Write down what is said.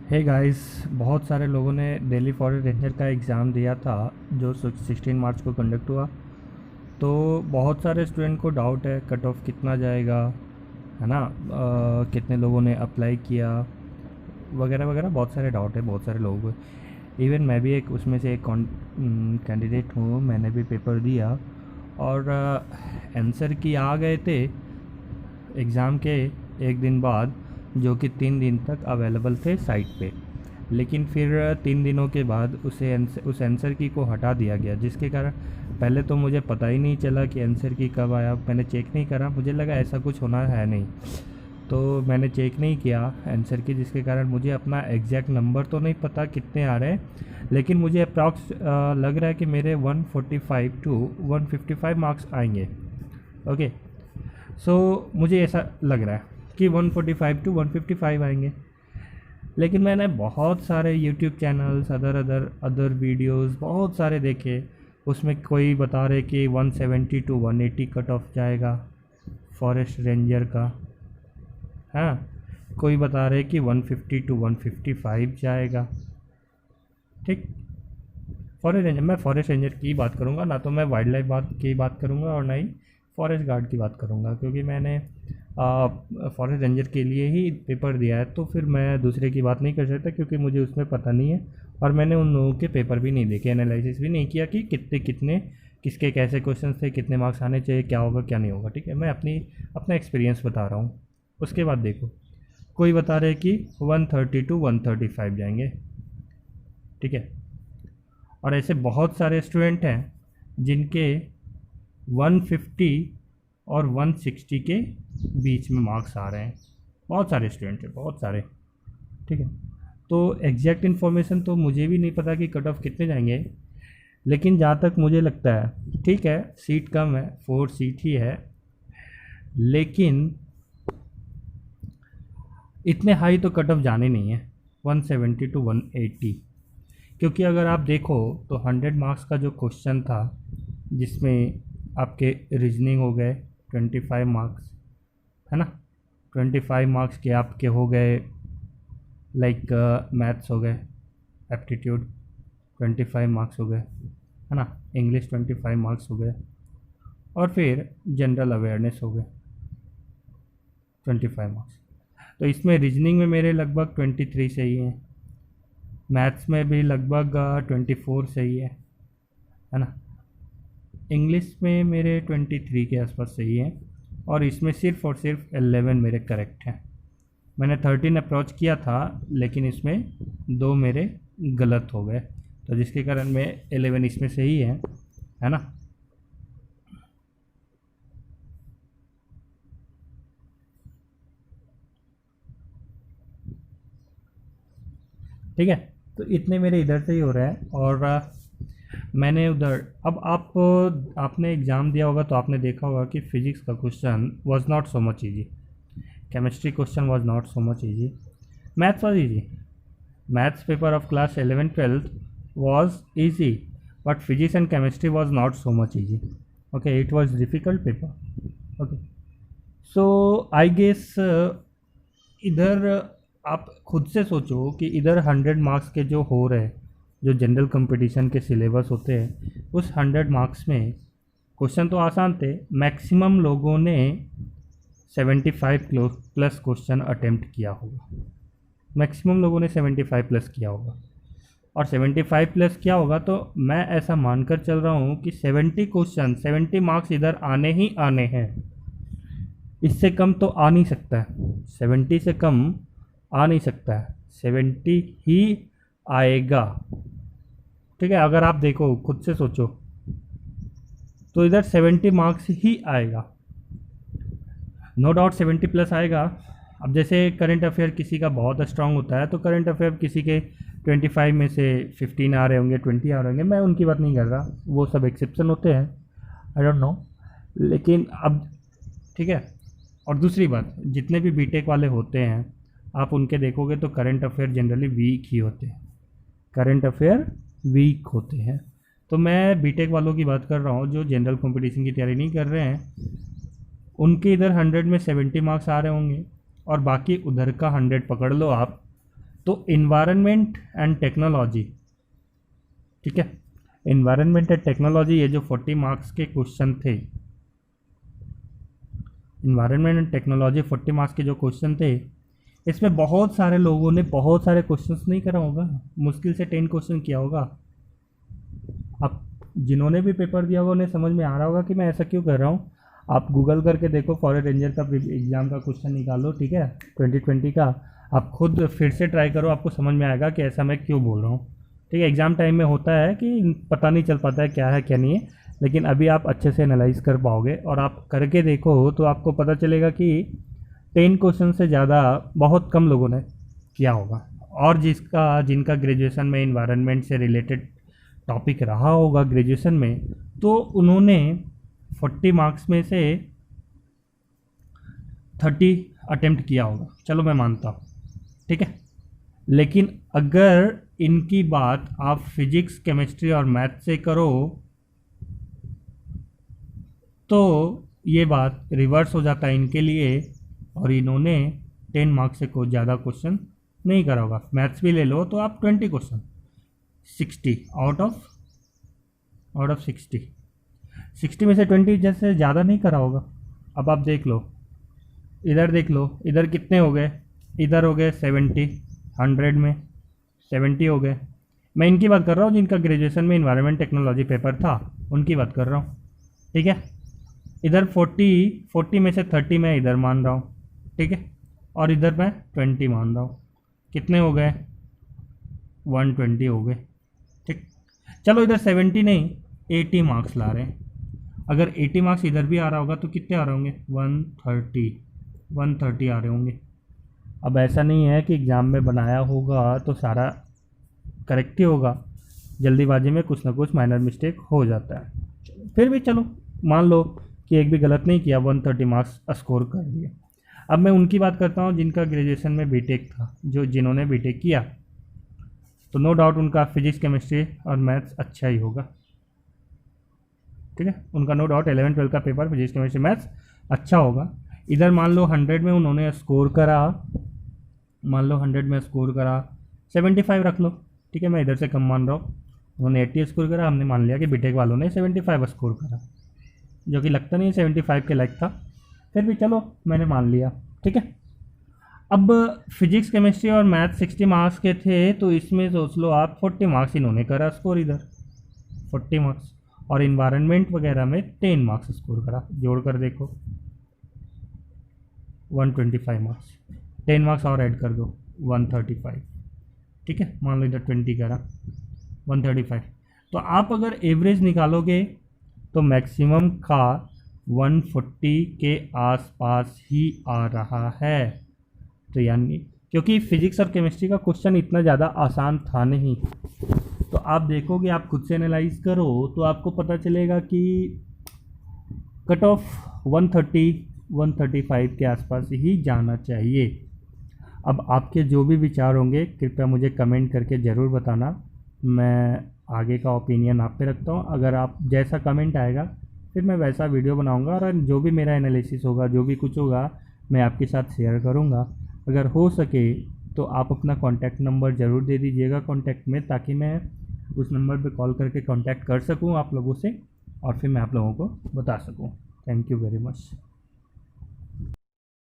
Hey guys, बहुत सारे लोगों ने दिल्ली फॉरेस्ट रेंजर का एग्ज़ाम दिया था जो 16 मार्च को कंडक्ट हुआ। तो बहुत सारे स्टूडेंट को डाउट है कट ऑफ कितना जाएगा, है ना। कितने लोगों ने अप्लाई किया वगैरह वगैरह, बहुत सारे डाउट है बहुत सारे लोगों को। इवन मैं भी एक उसमें से एक कैंडिडेट हूँ, मैंने भी पेपर दिया और आंसर की आ गए थे एग्ज़ाम के एक दिन बाद, जो कि 3 दिन तक अवेलेबल थे साइट पे। लेकिन फिर 3 दिनों के बाद उस आंसर की को हटा दिया गया, जिसके कारण पहले तो मुझे पता ही नहीं चला कि आंसर की कब आया। मैंने चेक नहीं करा, मुझे लगा ऐसा कुछ होना है नहीं, तो मैंने चेक नहीं किया आंसर की, जिसके कारण मुझे अपना एग्जैक्ट नंबर तो नहीं पता कितने आ रहे हैं। लेकिन मुझे अप्रॉक्स लग रहा है कि मेरे 145 टू 155 मार्क्स आएंगे। ओके, सो मुझे ऐसा लग रहा है कि 145 टू 155 आएंगे। लेकिन मैंने बहुत सारे यूट्यूब चैनल्स, अदर वीडियोस बहुत सारे देखे, उसमें कोई बता रहे कि 170 टू 180 कट ऑफ जाएगा फॉरेस्ट रेंजर का। हाँ, कोई बता रहे कि 150 टू 155 जाएगा। ठीक, फॉरेस्ट रेंजर, मैं फॉरेस्ट रेंजर की बात करूँगा ना, तो मैं वाइल्ड लाइफ बात की बात करूँगा और ना ही फॉरेस्ट गार्ड की बात करूँगा, क्योंकि मैंने फॉरेस्ट रेंजर के लिए ही पेपर दिया है। तो फिर मैं दूसरे की बात नहीं कर सकता, क्योंकि मुझे उसमें पता नहीं है और मैंने उन लोगों के पेपर भी नहीं देखे, एनालिसिस भी नहीं किया कि कितने कितने किसके कैसे क्वेश्चन थे, कितने मार्क्स आने चाहिए, क्या होगा क्या नहीं होगा। ठीक है, मैं अपना एक्सपीरियंस बता रहा हूँ। उसके बाद देखो, कोई बता रहे कि 130 टू 135 जाएंगे। ठीक है, और ऐसे बहुत सारे स्टूडेंट हैं जिनके 150 और 160 के बीच में मार्क्स आ रहे हैं। बहुत सारे स्टूडेंट हैं, बहुत सारे। ठीक है, तो एग्जैक्ट इन्फॉर्मेशन तो मुझे भी नहीं पता कि कट ऑफ कितने जाएंगे, लेकिन जहाँ तक मुझे लगता है, ठीक है सीट कम है, 4 सीट ही है, लेकिन इतने हाई तो कट ऑफ जाने नहीं है, 170 टू 180। क्योंकि अगर आप देखो तो 100 मार्क्स का जो क्वेश्चन था, जिसमें आपके रीजनिंग हो गए 25 मार्क्स, है ना। 25 मार्क्स के आपके हो गए, लाइक मैथ्स हो गए, एप्टीट्यूड 25 मार्क्स हो गए, है ना। इंग्लिश 25 मार्क्स हो गए, और फिर जनरल अवेयरनेस हो गए 25 मार्क्स। तो इसमें रीजनिंग में मेरे लगभग 23 सही हैं, मैथ्स में भी लगभग 24 सही है ना। इंग्लिश में मेरे 23 के आसपास सही है, और इसमें सिर्फ और सिर्फ 11 मेरे करेक्ट हैं। मैंने 13 अप्रोच किया था, लेकिन इसमें 2 मेरे गलत हो गए, तो जिसके कारण मैं 11 इसमें सही है ना। ठीक है, तो इतने मेरे इधर से ही हो रहा है। और मैंने उधर, अब आपने एग्ज़ाम दिया होगा तो आपने देखा होगा कि फिजिक्स का question was not so much easy, chemistry question was not so much easy, maths was easy. Maths paper of class 11th-12th was easy, but physics and chemistry was not so much easy. Okay, it was difficult paper. Okay, so I guess इधर आप खुद से सोचो कि इधर 100 marks के जो हो रहे हैं, जो जनरल कंपटीशन के सिलेबस होते हैं, उस 100 मार्क्स में क्वेश्चन तो आसान थे। मैक्सिमम लोगों ने 75 प्लस क्वेश्चन अटेम्प्ट किया होगा, मैक्सिमम लोगों ने 75 प्लस किया होगा। और 75 प्लस किया होगा तो मैं ऐसा मानकर चल रहा हूँ कि 70 क्वेश्चन, 70 मार्क्स इधर आने ही आने हैं, इससे कम तो आ नहीं सकता है, 70 से कम आ नहीं सकता है, 70 ही आएगा। ठीक है, अगर आप देखो खुद से सोचो तो इधर 70 मार्क्स ही आएगा, नो डाउट 70 प्लस आएगा। अब जैसे करंट अफेयर किसी का बहुत स्ट्रांग होता है, तो करंट अफेयर किसी के 25 में से 15 आ रहे होंगे, 20 आ रहे होंगे, मैं उनकी बात नहीं कर रहा, वो सब एक्सेप्शन होते हैं, आई डोंट नो। लेकिन अब ठीक है, और दूसरी बात, जितने भी बीटेक वाले होते हैं आप उनके देखोगे तो करंट अफेयर जनरली वीक ही होते हैं, करंट अफेयर वीक होते हैं। तो मैं बीटेक वालों की बात कर रहा हूँ जो जनरल कंपटीशन की तैयारी नहीं कर रहे हैं, उनके इधर 100 में 70 मार्क्स आ रहे होंगे, और बाकी उधर का 100 पकड़ लो आप, तो इन्वायरमेंट एंड टेक्नोलॉजी, ठीक है, इन्वायरमेंट एंड टेक्नोलॉजी, ये जो 40 मार्क्स के क्वेश्चन थे, इन्वायरमेंट एंड टेक्नोलॉजी 40 मार्क्स के जो क्वेश्चन थे, इसमें बहुत सारे लोगों ने बहुत सारे क्वेश्चंस नहीं करा होगा, मुश्किल से 10 क्वेश्चन किया होगा। अब जिन्होंने भी पेपर दिया होगा उन्हें समझ में आ रहा होगा कि मैं ऐसा क्यों कर रहा हूँ। आप गूगल करके देखो, फॉरेस्ट रेंजर का एग्ज़ाम का क्वेश्चन निकालो, ठीक है, 2020 का, आप खुद फिर से ट्राई करो, आपको समझ में आएगा कि ऐसा मैं क्यों बोल रहा हूँ। ठीक है, एग्ज़ाम टाइम में होता है कि पता नहीं चल पाता है क्या है क्या नहीं है, लेकिन अभी आप अच्छे से एनालाइज कर पाओगे और आप करके देखो तो आपको पता चलेगा कि 10 क्वेश्चन से ज़्यादा बहुत कम लोगों ने किया होगा। और जिनका ग्रेजुएशन में इन्वायरमेंट से रिलेटेड टॉपिक रहा होगा ग्रेजुएशन में, तो उन्होंने 40 मार्क्स में से 30 अटेम्प्ट किया होगा, चलो मैं मानता हूँ, ठीक है। लेकिन अगर इनकी बात आप फिजिक्स, केमिस्ट्री और मैथ से करो तो ये बात रिवर्स हो जाता है इनके लिए, और इन्होंने 10 मार्क्स से कोई ज़्यादा क्वेश्चन नहीं करा होगा। मैथ्स भी ले लो तो आप 20 क्वेश्चन, 60 आउट ऑफ 60 में से 20 जैसे ज़्यादा नहीं करा होगा। अब आप देख लो, इधर देख लो, इधर कितने हो गए, इधर हो गए 70, 100 में 70 हो गए। मैं इनकी बात कर रहा हूँ जिनका ग्रेजुएशन में इन्वायरमेंट टेक्नोलॉजी पेपर था, उनकी बात कर रहा हूँ, ठीक है। इधर 40 में से 30 मैं इधर मान रहा हूँ, ठीक है, और इधर मैं 20 मान रहा हूँ। कितने हो गए, 120 हो गए, ठीक। चलो इधर 70 नहीं, 80 मार्क्स ला रहे हैं। अगर 80 मार्क्स इधर भी आ रहा होगा तो कितने आ रहे होंगे, 130 आ रहे होंगे। अब ऐसा नहीं है कि एग्ज़ाम में बनाया होगा तो सारा करेक्ट ही होगा, जल्दीबाजी में कुछ ना कुछ माइनर मिस्टेक हो जाता है। फिर भी चलो मान लो कि एक भी गलत नहीं किया, 130 मार्क्स स्कोर कर दिए। अब मैं उनकी बात करता हूँ जिनका ग्रेजुएशन में बीटेक था, जिन्होंने बीटेक किया, तो नो डाउट उनका फिजिक्स, केमिस्ट्री और मैथ्स अच्छा ही होगा, ठीक है। उनका नो डाउट 11-12 का पेपर फिजिक्स, केमिस्ट्री, मैथ्स अच्छा होगा। इधर मान लो 100 में उन्होंने स्कोर करा, मान लो 100 में स्कोर करा 75 रख लो, ठीक है, मैं इधर से कम मान रहा हूँ। उन्होंने 80 स्कोर करा, हमने मान लिया कि बीटेक वालों ने 75 स्कोर करा, जो कि लगता नहीं 75 के लायक था, फिर भी चलो मैंने मान लिया, ठीक है। अब फिजिक्स, केमिस्ट्री और मैथ 60 मार्क्स के थे, तो इसमें सोच लो आप 40 मार्क्स इन्होंने करा स्कोर, इधर 40 मार्क्स, और इन्वायरमेंट वगैरह में 10 मार्क्स स्कोर करा, जोड़ कर देखो 125 मार्क्स, 10 मार्क्स और ऐड कर दो 135, ठीक है। मान लो इधर 20 करा, 135। तो आप अगर एवरेज निकालोगे तो मैक्सिमम का 140 के आसपास ही आ रहा है। तो यानी क्योंकि फिजिक्स और केमिस्ट्री का क्वेश्चन इतना ज़्यादा आसान था नहीं, तो आप देखोगे, आप खुद से एनालाइज करो तो आपको पता चलेगा कि कट ऑफ 130-135 के आसपास ही जाना चाहिए। अब आपके जो भी विचार होंगे कृपया मुझे कमेंट करके ज़रूर बताना, मैं आगे का ओपिनियन आप पे रखता हूँ। अगर आप जैसा कमेंट आएगा फिर मैं वैसा वीडियो बनाऊँगा, और जो भी मेरा एनालिसिस होगा, जो भी कुछ होगा, मैं आपके साथ शेयर करूँगा। अगर हो सके तो आप अपना कॉन्टैक्ट नंबर ज़रूर दे दीजिएगा कॉन्टैक्ट में, ताकि मैं उस नंबर पे कॉल करके कांटेक्ट कर सकूं आप लोगों से, और फिर मैं आप लोगों को बता सकूं। Thank you very much.